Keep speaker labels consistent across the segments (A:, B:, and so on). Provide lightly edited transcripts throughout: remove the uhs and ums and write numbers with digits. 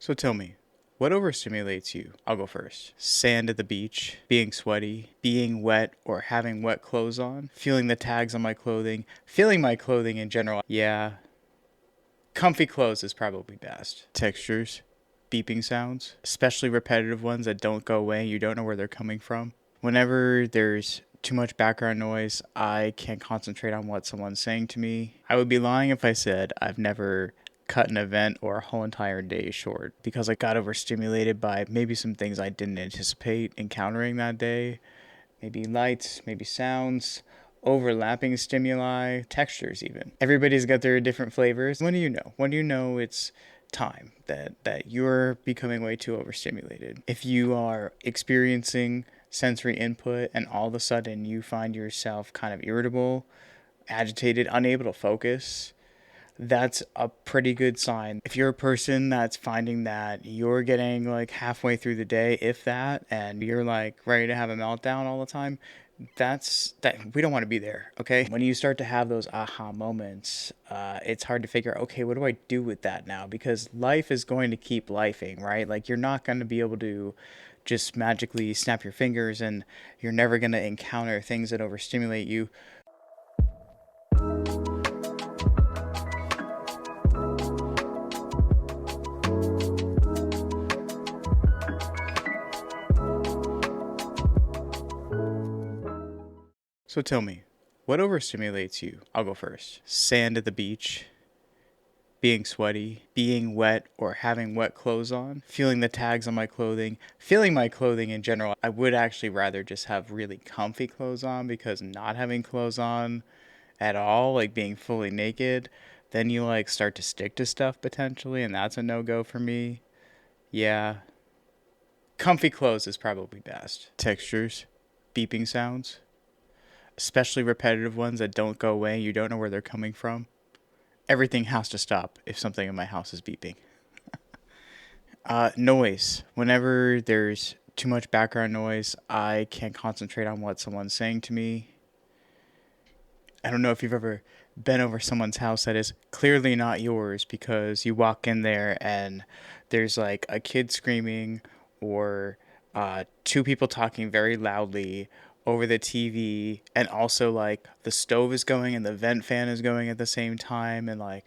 A: So tell me, what overstimulates you? I'll go first. Sand at the beach, being sweaty, being wet or having wet clothes on, feeling the tags on my clothing, feeling my clothing in general. Yeah, comfy clothes is probably best. Textures, beeping sounds, especially repetitive ones that don't go away, you don't know where they're coming from. Whenever there's too much background noise, I can't concentrate on what someone's saying to me. I would be lying if I said I've never cut an event or a whole entire day short because I got overstimulated by maybe some things I didn't anticipate encountering that day. Maybe lights, maybe sounds, overlapping stimuli, textures even. Everybody's got their different flavors. When do you know? When do you know it's time that you're becoming way too overstimulated? If you are experiencing sensory input and all of a sudden you find yourself kind of irritable, agitated, unable to focus, that's a pretty good sign. If you're a person that's finding that you're getting like halfway through the day, if that, and you're like ready to have a meltdown all the time, that we don't want to be there. Okay, when you start to have those aha moments, it's hard to figure, okay, what do I do with that now? Because life is going to keep lifing, right? Like, you're not going to be able to just magically snap your fingers, and you're never going to encounter things that overstimulate you. So tell me, what overstimulates you? I'll go first. Sand at the beach, being sweaty, being wet or having wet clothes on, feeling the tags on my clothing, feeling my clothing in general. I would actually rather just have really comfy clothes on, because not having clothes on at all, like being fully naked, then you like start to stick to stuff potentially, and that's a no-go for me. Yeah, comfy clothes is probably best. Textures, beeping sounds, especially repetitive ones that don't go away, you don't know where they're coming from. Everything has to stop if something in my house is beeping. Noise. Whenever there's too much background noise, I can't concentrate on what someone's saying to me. I don't know if you've ever been over someone's house that is clearly not yours, because you walk in there and there's like a kid screaming, or two people talking very loudly over the TV, and also like the stove is going and the vent fan is going at the same time, and like,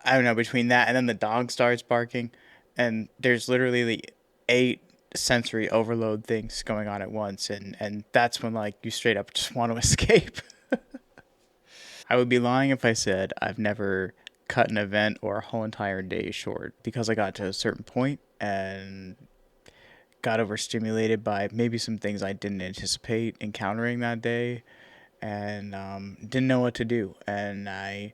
A: I don't know, between that and then the dog starts barking, and there's literally the 8 sensory overload things going on at once, and that's when like you straight up just want to escape. I would be lying if I said I've never cut an event or a whole entire day short, because I got to a certain point and got overstimulated by maybe some things I didn't anticipate encountering that day, and didn't know what to do. And I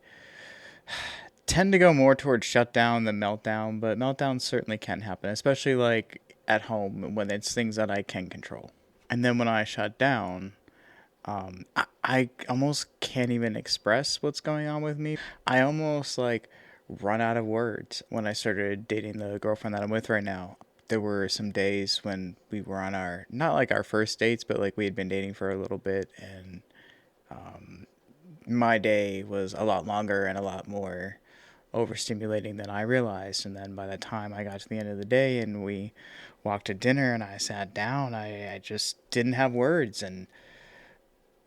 A: tend to go more towards shutdown than meltdown, but meltdown certainly can happen, especially like at home when it's things that I can control. And then when I shut down, I almost can't even express what's going on with me. I almost like run out of words. When I started dating the girlfriend that I'm with right now, there were some days when we were on our, not like our first dates, but like we had been dating for a little bit, and my day was a lot longer and a lot more overstimulating than I realized. And then by the time I got to the end of the day and we walked to dinner and I sat down, I just didn't have words. And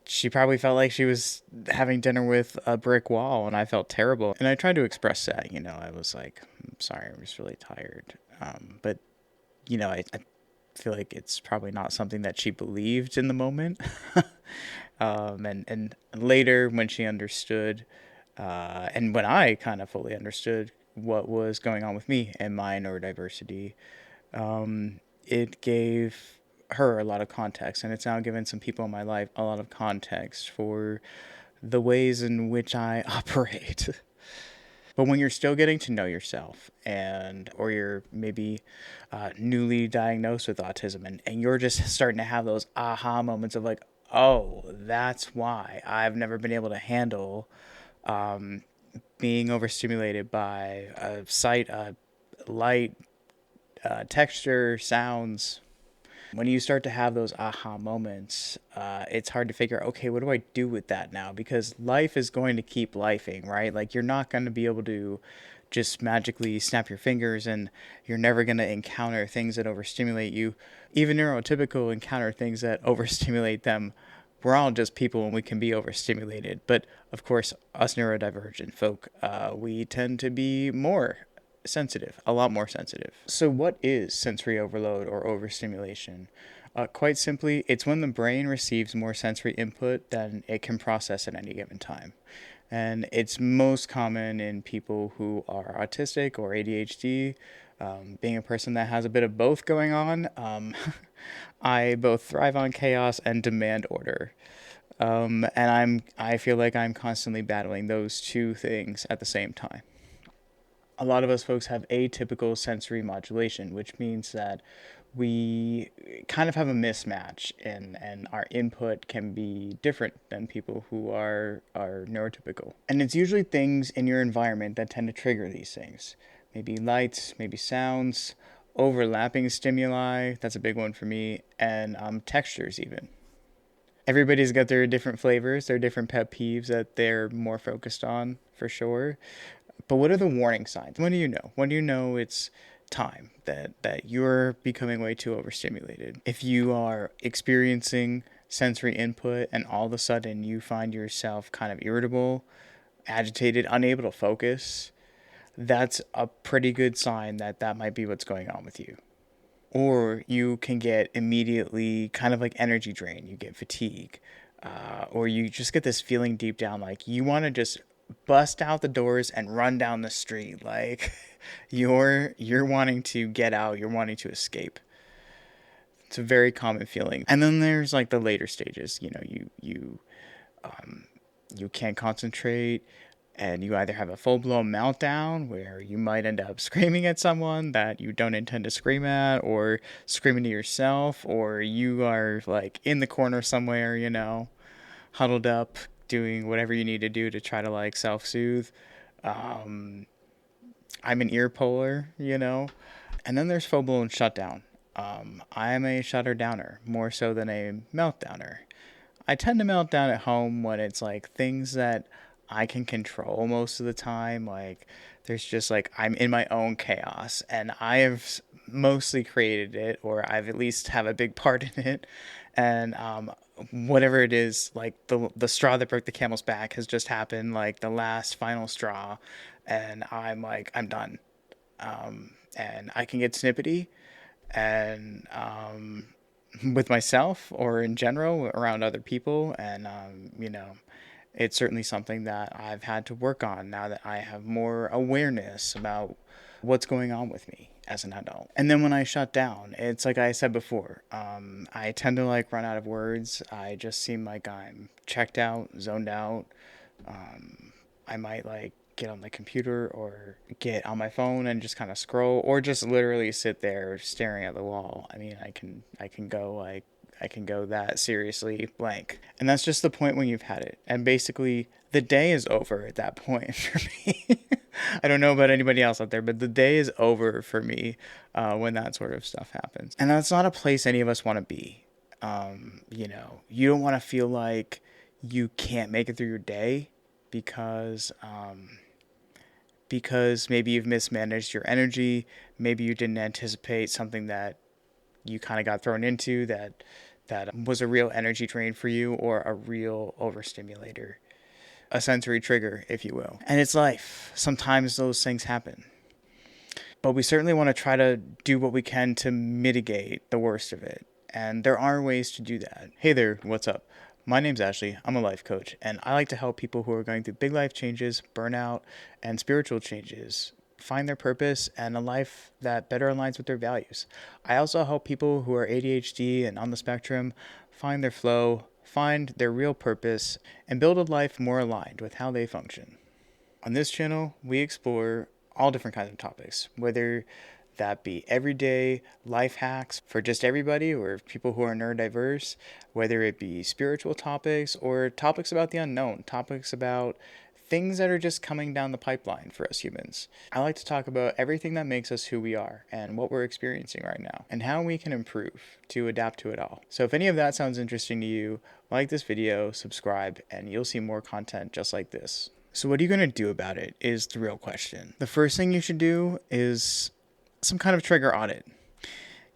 A: she probably felt like she was having dinner with a brick wall, and I felt terrible. And I tried to express that, I was like, I'm sorry, I'm just really tired. But, I feel like it's probably not something that she believed in the moment. And later, when she understood, and when I kind of fully understood what was going on with me and my neurodiversity, it gave her a lot of context, and it's now given some people in my life a lot of context for the ways in which I operate. But when you're still getting to know yourself, and or you're maybe newly diagnosed with autism, and you're just starting to have those aha moments of like, oh, that's why I've never been able to handle being overstimulated by a sight, light, texture, sounds. When you start to have those aha moments, it's hard to figure, okay, what do I do with that now? Because life is going to keep lifing, right? Like, you're not going to be able to just magically snap your fingers and you're never going to encounter things that overstimulate you. Even neurotypical encounter things that overstimulate them. We're all just people and we can be overstimulated. But of course, us neurodivergent folk, we tend to be more sensitive, a lot more sensitive. So what is sensory overload or overstimulation? Quite simply, it's when the brain receives more sensory input than it can process at any given time. And it's most common in people who are autistic or ADHD. Being a person that has a bit of both going on, I both thrive on chaos and demand order. And I feel like I'm constantly battling those two things at the same time. A lot of us folks have atypical sensory modulation, which means that we kind of have a mismatch and our input can be different than people who are neurotypical. And it's usually things in your environment that tend to trigger these things. Maybe lights, maybe sounds, overlapping stimuli, that's a big one for me, and textures even. Everybody's got their different flavors, their different pet peeves that they're more focused on, for sure. But what are the warning signs? When do you know? When do you know it's time that you're becoming way too overstimulated? If you are experiencing sensory input and all of a sudden you find yourself kind of irritable, agitated, unable to focus, that's a pretty good sign that that might be what's going on with you. Or you can get immediately kind of like energy drain. You get fatigue, or you just get this feeling deep down like you want to just bust out the doors and run down the street. Like you're wanting to get out. You're wanting to escape. It's a very common feeling. And then there's like the later stages. You know, you can't concentrate. And you either have a full-blown meltdown where you might end up screaming at someone that you don't intend to scream at, or screaming to yourself, or you are like in the corner somewhere, you know, huddled up, doing whatever you need to do to try to like self-soothe. I'm an ear puller, you know. And then there's full-blown shutdown. I am a shutter downer more so than a meltdowner. I tend to melt down at home when it's like things that I can control most of the time. Like there's just like I'm in my own chaos and I have mostly created it, or I've at least have a big part in it. And whatever it is, like the straw that broke the camel's back has just happened, like the last final straw, and I'm like I'm done. And I can get snippety and with myself or in general around other people, and you know, it's certainly something that I've had to work on now that I have more awareness about what's going on with me as an adult. And then when I shut down, it's like I said before, I tend to like run out of words. I just seem like I'm checked out, zoned out. I might like get on the computer or get on my phone and just kind of scroll, or just literally sit there staring at the wall. I mean, I can go that seriously blank. And that's just the point when you've had it. And basically, the day is over at that point for me. I don't know about anybody else out there, but the day is over for me when that sort of stuff happens. And that's not a place any of us want to be. You know, you don't want to feel like you can't make it through your day because maybe you've mismanaged your energy. Maybe you didn't anticipate something that you kind of got thrown into that was a real energy drain for you, or a real overstimulator, a sensory trigger, if you will. And it's life. Sometimes those things happen. But we certainly want to try to do what we can to mitigate the worst of it. And there are ways to do that. Hey there, what's up? My name's Ashley. I'm a life coach, and I like to help people who are going through big life changes, burnout, and spiritual changes find their purpose and a life that better aligns with their values. I also help people who are ADHD and on the spectrum find their flow, find their real purpose, and build a life more aligned with how they function. On this channel, we explore all different kinds of topics, whether that be everyday life hacks for just everybody or people who are neurodiverse, whether it be spiritual topics or topics about the unknown, topics about things that are just coming down the pipeline for us humans. I like to talk about everything that makes us who we are and what we're experiencing right now and how we can improve to adapt to it all. So if any of that sounds interesting to you, like this video, subscribe, and you'll see more content just like this. So what are you going to do about it is the real question. The first thing you should do is some kind of trigger audit.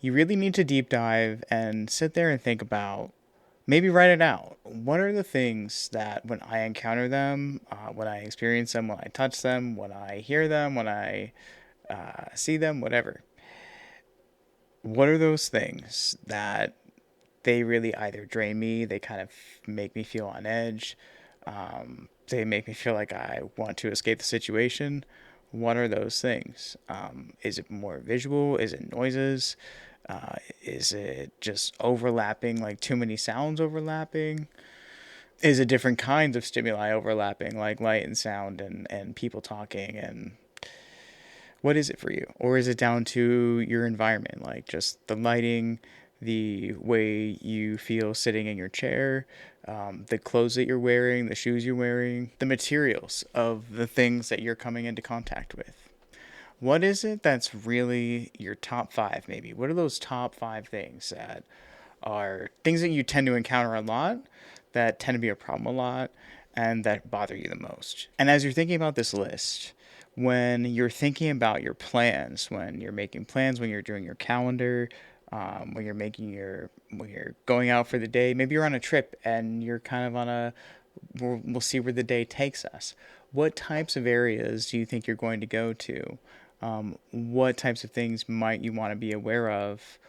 A: You really need to deep dive and sit there and think about, maybe write it out. What are the things that when I encounter them, when I experience them, when I touch them, when I hear them, when I see them, whatever. What are those things that they really either drain me, they kind of make me feel on edge, they make me feel like I want to escape the situation. What are those things? Is it more visual? Is it noises? Is it just overlapping, like too many sounds overlapping? Is it different kinds of stimuli overlapping, like light and sound and people talking? And what is it for you? Or is it down to your environment, like just the lighting, the way you feel sitting in your chair, the clothes that you're wearing, the shoes you're wearing, the materials of the things that you're coming into contact with? What is it that's really your top five, maybe? What are those top five things that are things that you tend to encounter a lot, that tend to be a problem a lot, and that bother you the most? And as you're thinking about this list, when you're thinking about your plans, when you're making plans, when you're doing your calendar, when you're going out for the day, maybe you're on a trip and you're kind of on we'll see where the day takes us. What types of areas do you think you're going to go to? What types of things might you want to be aware of,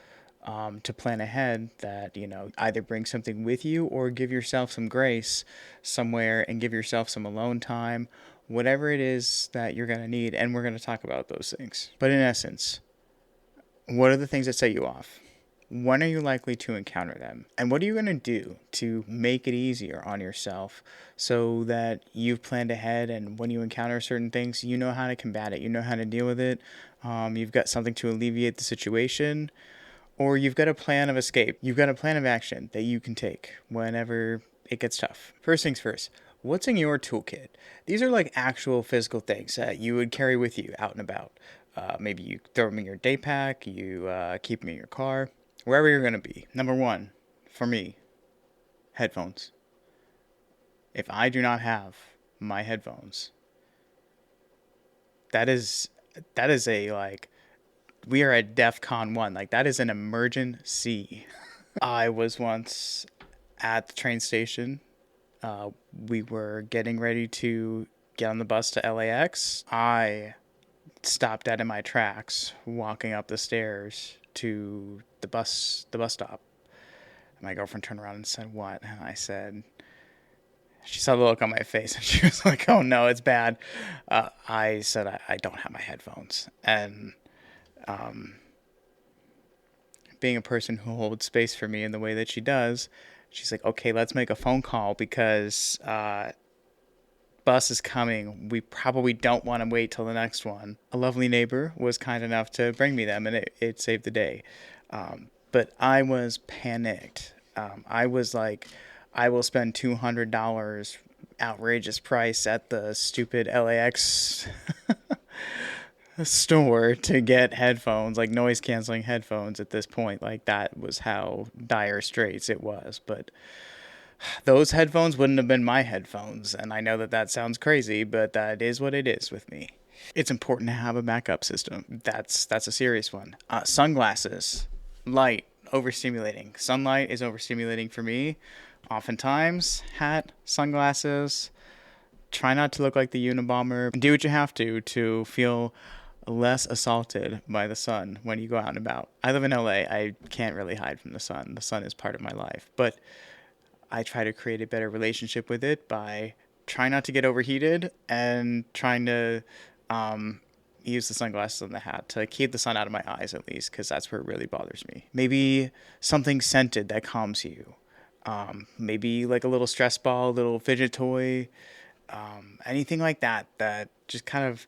A: to plan ahead, that, either bring something with you or give yourself some grace somewhere and give yourself some alone time, whatever it is that you're going to need. And we're going to talk about those things. But in essence, what are the things that set you off? When are you likely to encounter them? And what are you going to do to make it easier on yourself so that you've planned ahead, and when you encounter certain things, you know how to combat it, you know how to deal with it, you've got something to alleviate the situation, or you've got a plan of escape, you've got a plan of action that you can take whenever it gets tough. First things first, what's in your toolkit? These are like actual physical things that you would carry with you out and about. Maybe you throw them in your day pack, you keep them in your car, wherever you're going to be. Number one, for me, headphones. If I do not have my headphones, that is we are at DEFCON 1. Like, that is an emergency. I was once at the train station. We were getting ready to get on the bus to LAX. I stopped dead in my tracks, walking up the stairs to the bus stop. My girlfriend turned around and said, "What?" And I said, she saw the look on my face and she was like, "Oh no, it's bad." I said, I don't have my headphones. And being a person who holds space for me in the way that she does, she's like, "Okay, let's make a phone call because bus is coming. We probably don't want to wait till the next one." A lovely neighbor was kind enough to bring me them, and it saved the day. But I was panicked. I was like, I will spend $200 outrageous price at the stupid LAX store to get headphones, like noise canceling headphones at this point. Like, that was how dire straits it was. But those headphones wouldn't have been my headphones. And I know that sounds crazy, but that is what it is with me. It's important to have a backup system. That's a serious one. Sunglasses, light, overstimulating. Sunlight is overstimulating for me. Oftentimes, hat, sunglasses. Try not to look like the Unabomber. Do what you have to feel less assaulted by the sun when you go out and about. I live in LA. I can't really hide from the sun. The sun is part of my life. But I try to create a better relationship with it by trying not to get overheated and trying to use the sunglasses and the hat to keep the sun out of my eyes, at least, because that's where it really bothers me. Maybe something scented that calms you. Maybe like a little stress ball, a little fidget toy, anything like that just kind of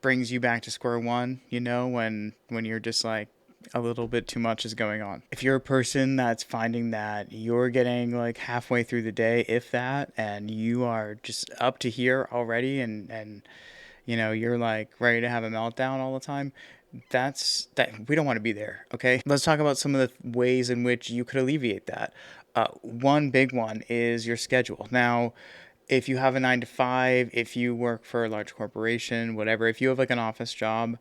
A: brings you back to square one, when you're just like, a little bit too much is going on. If you're a person that's finding that you're getting like halfway through the day, if that, and you are just up to here already and you're like ready to have a meltdown all the time, we don't want to be there. Okay, let's talk about some of the ways in which you could alleviate that. One big one is your schedule. Now, if you have a 9 to 5, if you work for a large corporation, whatever, if you have like an office job,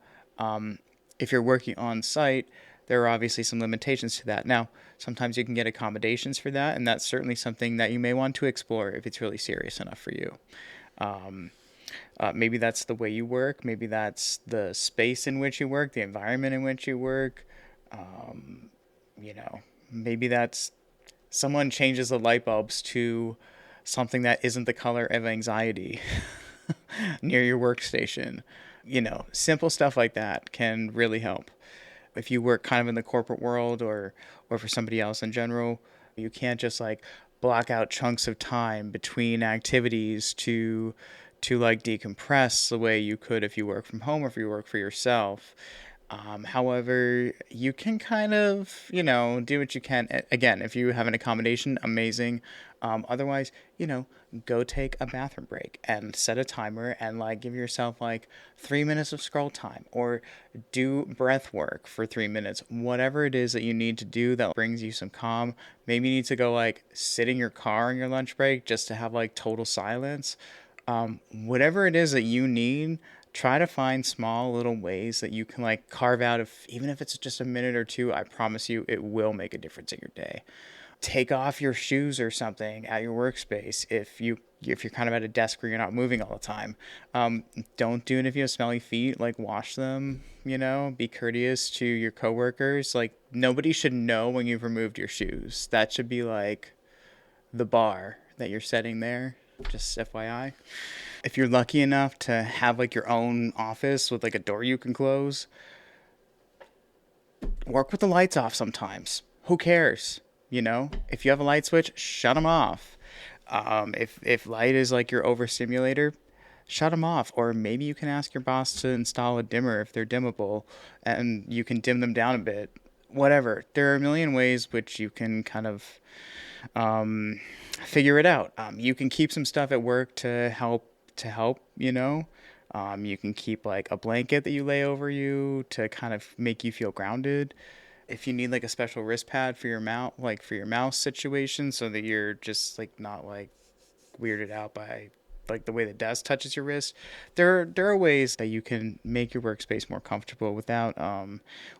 A: if you're working on site, there are obviously some limitations to that. Now, sometimes you can get accommodations for that, and that's certainly something that you may want to explore if it's really serious enough for you. Maybe that's the way you work. Maybe that's the space in which you work, the environment in which you work. You know, maybe that's someone changes the light bulbs to something that isn't the color of anxiety near your workstation. You know, simple stuff like that can really help. If you work kind of in the corporate world or for somebody else in general, you can't just like block out chunks of time between activities to like decompress the way you could if you work from home or if you work for yourself. However, you can kind of, you know, do what you can. Again, if you have an accommodation, amazing. Otherwise, you know, go take a bathroom break and set a timer and like give yourself like 3 minutes of scroll time or do breath work for 3 minutes. Whatever it is that you need to do that brings you some calm. Maybe you need to go like sit in your car on your lunch break just to have like total silence. Whatever it is that you need, try to find small little ways that you can like carve out, if even if it's just a minute or two. I promise you it will make a difference in your day. Take off your shoes or something at your workspace if you're kind of at a desk where you're not moving all the time. Don't do it if you have smelly feet. Like wash them, you know, be courteous to your coworkers. Like nobody should know when you've removed your shoes. That should be like the bar that you're setting there. Just FYI. If you're lucky enough to have like your own office with like a door you can close, work with the lights off sometimes. Who cares? You know, if you have a light switch, shut them off. If light is like your overstimulator, shut them off. Or maybe you can ask your boss to install a dimmer if they're dimmable and you can dim them down a bit. Whatever. There are a million ways which you can kind of figure it out. You can keep some stuff at work to help, you know. You can keep like a blanket that you lay over you to kind of make you feel grounded. If you need like a special wrist pad for your mouth, like for your mouse situation, so that you're just like not like weirded out by like the way the desk touches your wrist. There are ways that you can make your workspace more comfortable without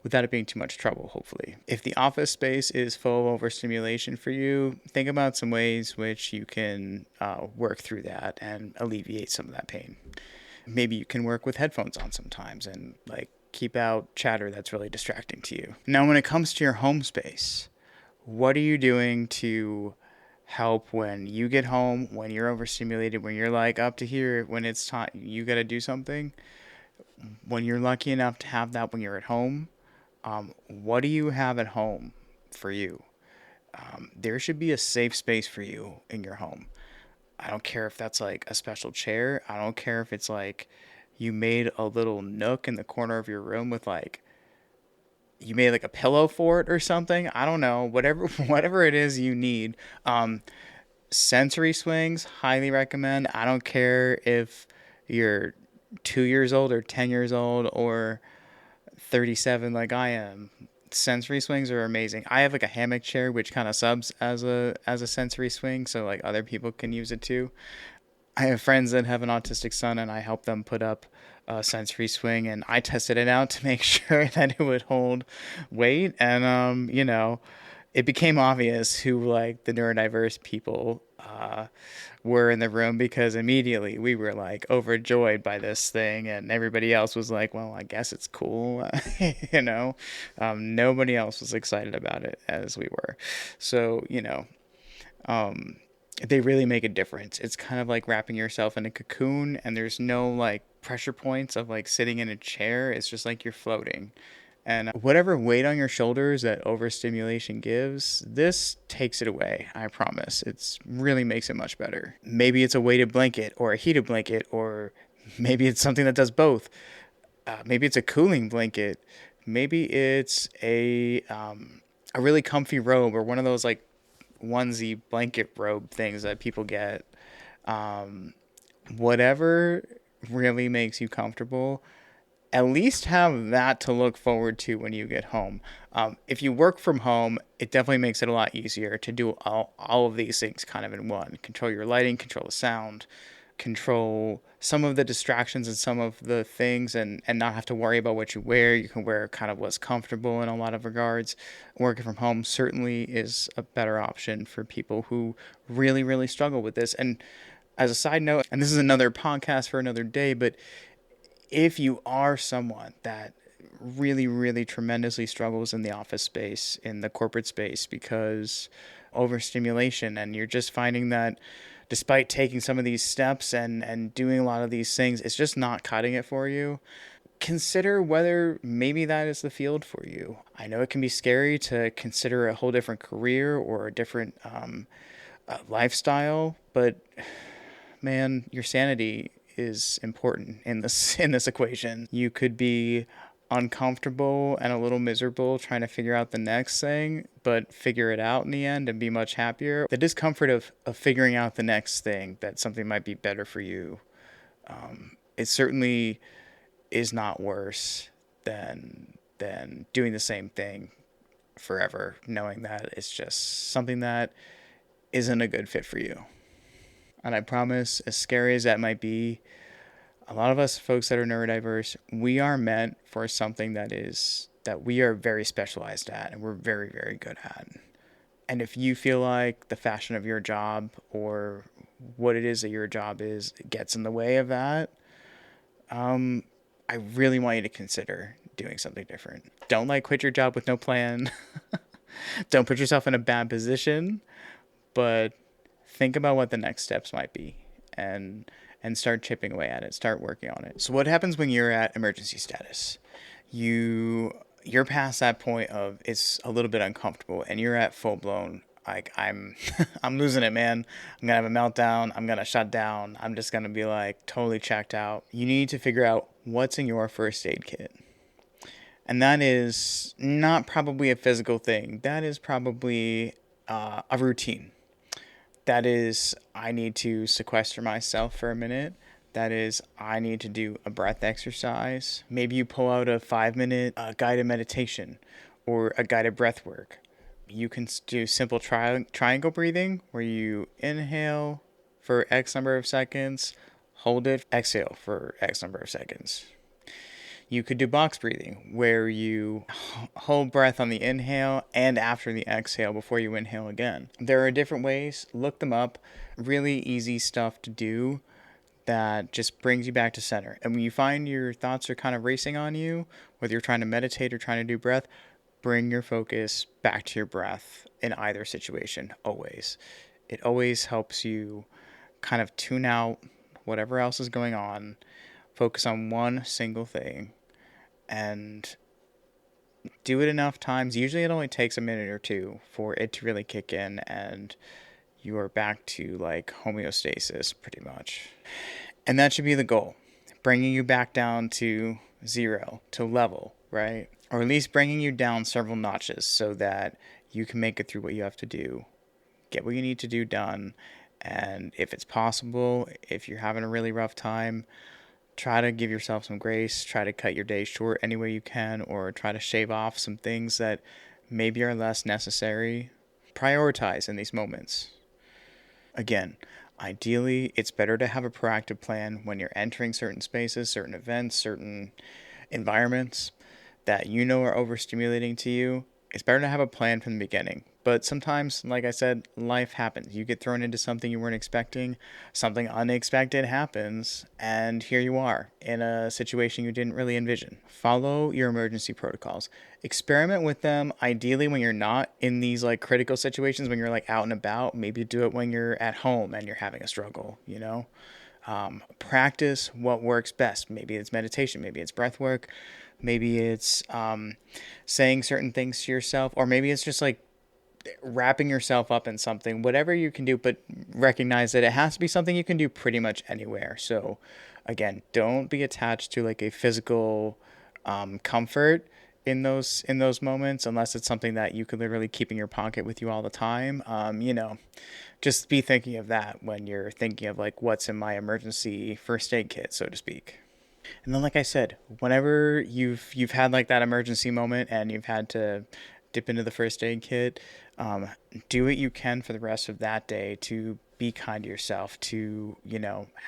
A: it being too much trouble, hopefully. If the office space is full of overstimulation for you, think about some ways which you can work through that and alleviate some of that pain. Maybe you can work with headphones on sometimes and like keep out chatter that's really distracting to you. Now, when it comes to your home space, what are you doing to help when you get home, when you're overstimulated, when you're like up to here, when it's time, you got to do something? When you're lucky enough to have that when you're at home, what do you have at home for you? There should be a safe space for you in your home. I don't care if that's like a special chair. I don't care if it's like you made a little nook in the corner of your room with like you made like a pillow for it or something. I don't know. Whatever it is you need. Sensory swings, highly recommend. I don't care if you're 2 years old or 10 years old or 37 like I am. Sensory swings are amazing. I have like a hammock chair which kind of subs as a sensory swing, so like other people can use it too. I have friends that have an autistic son and I help them put up a sensory swing, and I tested it out to make sure that it would hold weight, and you know, it became obvious who like the neurodiverse people were in the room, because immediately we were like overjoyed by this thing and everybody else was like, well, I guess it's cool. You know, nobody else was excited about it as we were. So, you know, they really make a difference. It's kind of like wrapping yourself in a cocoon, and there's no like pressure points of like sitting in a chair. It's just like you're floating. And whatever weight on your shoulders that overstimulation gives, this takes it away, I promise. It really makes it much better. Maybe it's a weighted blanket or a heated blanket, or maybe it's something that does both. Maybe it's a cooling blanket. Maybe it's a really comfy robe, or one of those like onesie blanket robe things that people get. Whatever really makes you comfortable, at least have that to look forward to when you get home. If you work from home, it definitely makes it a lot easier to do all of these things kind of in one. Control your lighting, control the sound, control some of the distractions and some of the things, and not have to worry about what you wear. You can wear kind of what's comfortable in a lot of regards. Working from home certainly is a better option for people who really, really struggle with this. And as a side note, and this is another podcast for another day, but if you are someone that really, really tremendously struggles in the office space, in the corporate space, because overstimulation, and you're just finding that despite taking some of these steps and doing a lot of these things, it's just not cutting it for you, consider whether maybe that is the field for you. I know it can be scary to consider a whole different career or a different lifestyle, but man, your sanity is important in this equation. You could be uncomfortable and a little miserable trying to figure out the next thing, but figure it out in the end and be much happier. The discomfort of figuring out the next thing, that something might be better for you, it certainly is not worse than doing the same thing forever, knowing that it's just something that isn't a good fit for you. And I promise, as scary as that might be, a lot of us folks that are neurodiverse, we are meant for something that we are very specialized at and we're very, very good at. And if you feel like the fashion of your job or what it is that your job is gets in the way of that, I really want you to consider doing something different. Don't quit your job with no plan. Don't put yourself in a bad position, but think about what the next steps might be and start chipping away at it. Start working on it. So what happens when you're at emergency status? You're past that point of it's a little bit uncomfortable and you're at full blown like I'm I'm losing it, man. I'm gonna have a meltdown. I'm gonna shut down. I'm just gonna be totally checked out. You need to figure out what's in your first aid kit. And that is not probably a physical thing. That is probably a routine. That is, I need to sequester myself for a minute. That is, I need to do a breath exercise. Maybe you pull out a 5-minute guided meditation or a guided breath work. You can do simple triangle breathing where you inhale for X number of seconds, hold it, exhale for X number of seconds. You could do box breathing where you hold breath on the inhale and after the exhale before you inhale again. There are different ways. Look them up. Really easy stuff to do that just brings you back to center. And when you find your thoughts are kind of racing on you, whether you're trying to meditate or trying to do breath, bring your focus back to your breath in either situation, always. It always helps you kind of tune out whatever else is going on, focus on one single thing, and do it enough times. Usually it only takes a minute or two for it to really kick in and you are back to homeostasis pretty much. And that should be the goal, bringing you back down to zero, to level, right? Or at least bringing you down several notches so that you can make it through what you have to do, get what you need to do done. And if it's possible, if you're having a really rough time, try to give yourself some grace, try to cut your day short any way you can, or try to shave off some things that maybe are less necessary. Prioritize in these moments. Again, ideally, it's better to have a proactive plan when you're entering certain spaces, certain events, certain environments that you know are overstimulating to you. It's better to have a plan from the beginning. But sometimes, like I said, life happens. You get thrown into something you weren't expecting, something unexpected happens, and here you are in a situation you didn't really envision. Follow your emergency protocols. Experiment with them, ideally when you're not in these critical situations, when you're out and about. Maybe do it when you're at home and you're having a struggle, Practice what works best. Maybe it's meditation, maybe it's breath work, maybe it's saying certain things to yourself, or maybe it's just wrapping yourself up in something, whatever you can do, but recognize that it has to be something you can do pretty much anywhere. So again, don't be attached to a physical comfort in those moments, unless it's something that you could literally keep in your pocket with you all the time. Just be thinking of that when you're thinking of what's in my emergency first aid kit, so to speak. And then, like I said, whenever you've had like that emergency moment and you've had to dip into the first aid kit, um, do what you can for the rest of that day to be kind to yourself, to,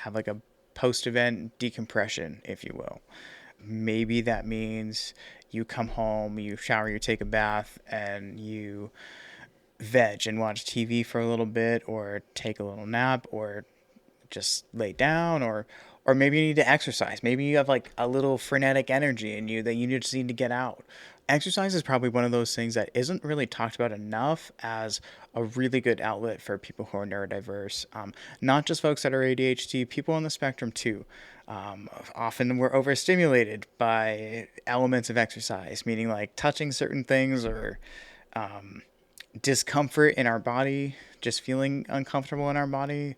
A: have like a post-event decompression, if you will. Maybe that means you come home, you shower, you take a bath, and you veg and watch TV for a little bit, or take a little nap, or just lay down, or maybe you need to exercise. Maybe you have like a little frenetic energy in you that you just need to get out. Exercise is probably one of those things that isn't really talked about enough as a really good outlet for people who are neurodiverse. Not just folks that are ADHD, people on the spectrum too. Often we're overstimulated by elements of exercise, meaning like touching certain things, or discomfort in our body, just feeling uncomfortable in our body,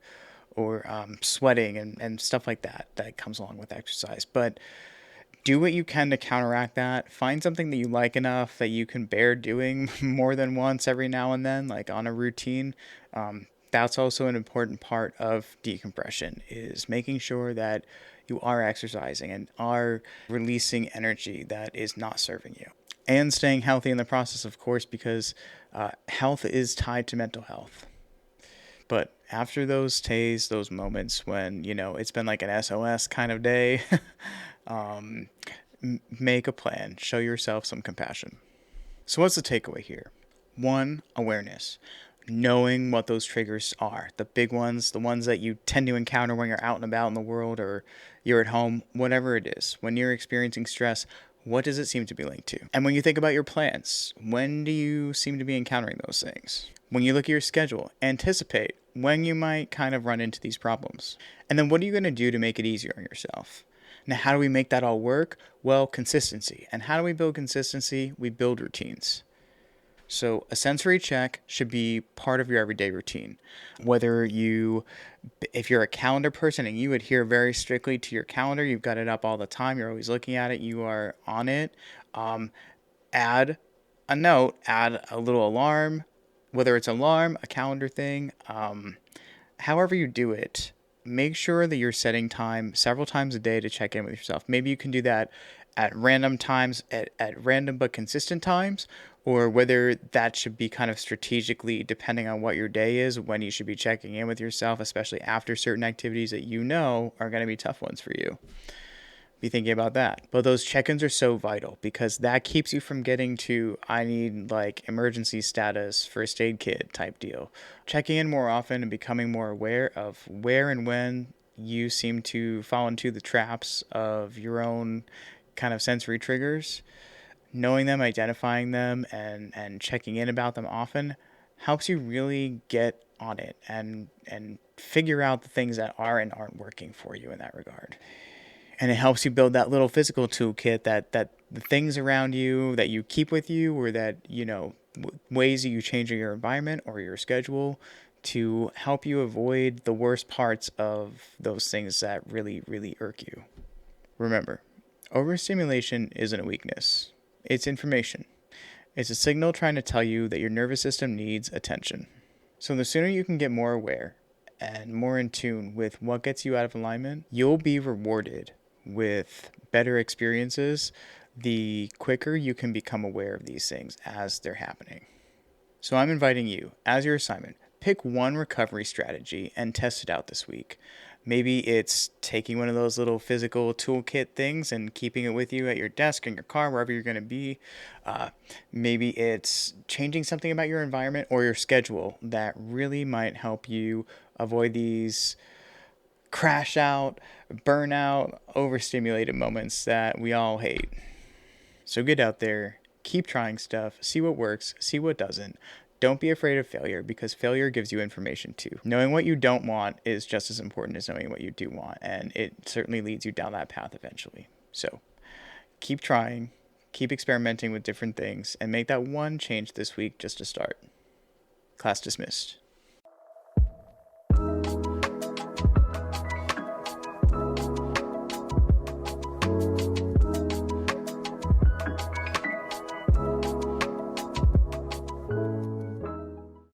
A: or sweating and stuff like that comes along with exercise. But do what you can to counteract that. Find something that you like enough that you can bear doing more than once every now and then, like on a routine. That's also an important part of decompression, is making sure that you are exercising and are releasing energy that is not serving you. And staying healthy in the process, of course, because health is tied to mental health. But after those days, those moments when, it's been like an SOS kind of day, um, make a plan. Show yourself some compassion. So what's the takeaway here? One, awareness. Knowing what those triggers are. The big ones, the ones that you tend to encounter when you're out and about in the world, or you're at home, whatever it is. When you're experiencing stress, what does it seem to be linked to? And when you think about your plans, when do you seem to be encountering those things? When you look at your schedule, anticipate when you might kind of run into these problems. And then what are you going to do to make it easier on yourself? Now, how do we make that all work? Well, consistency. And how do we build consistency? We build routines. So a sensory check should be part of your everyday routine. If you're a calendar person and you adhere very strictly to your calendar, you've got it up all the time, you're always looking at it, you are on it, add a note, add a little alarm, whether it's an alarm, a calendar thing, however you do it, make sure that you're setting time several times a day to check in with yourself. Maybe you can do that at random times, at random but consistent times, or whether that should be kind of strategically depending on what your day is, when you should be checking in with yourself, especially after certain activities that are going to be tough ones for you. Be thinking about that. But those check-ins are so vital, because that keeps you from getting to, I need like emergency status first aid kit type deal. Checking in more often and becoming more aware of where and when you seem to fall into the traps of your own kind of sensory triggers, knowing them, identifying them, and checking in about them often helps you really get on it and figure out the things that are and aren't working for you in that regard. And it helps you build that little physical toolkit, that the things around you that you keep with you, or that, ways that you change your environment or your schedule to help you avoid the worst parts of those things that really, really irk you. Remember, overstimulation isn't a weakness. It's information. It's a signal trying to tell you that your nervous system needs attention. So the sooner you can get more aware and more in tune with what gets you out of alignment, you'll be rewarded with better experiences the quicker you can become aware of these things as they're happening. So I'm inviting you, as your assignment, pick one recovery strategy and test it out this week. Maybe it's taking one of those little physical toolkit things and keeping it with you at your desk, in your car, wherever you're going to be. Maybe it's changing something about your environment or your schedule that really might help you avoid these crash out, burnout, overstimulated moments that we all hate. So get out there, keep trying stuff, see what works, see what doesn't. Don't be afraid of failure, because failure gives you information too. Knowing what you don't want is just as important as knowing what you do want, and it certainly leads you down that path eventually. So keep trying, keep experimenting with different things, and make that one change this week just to start. Class dismissed.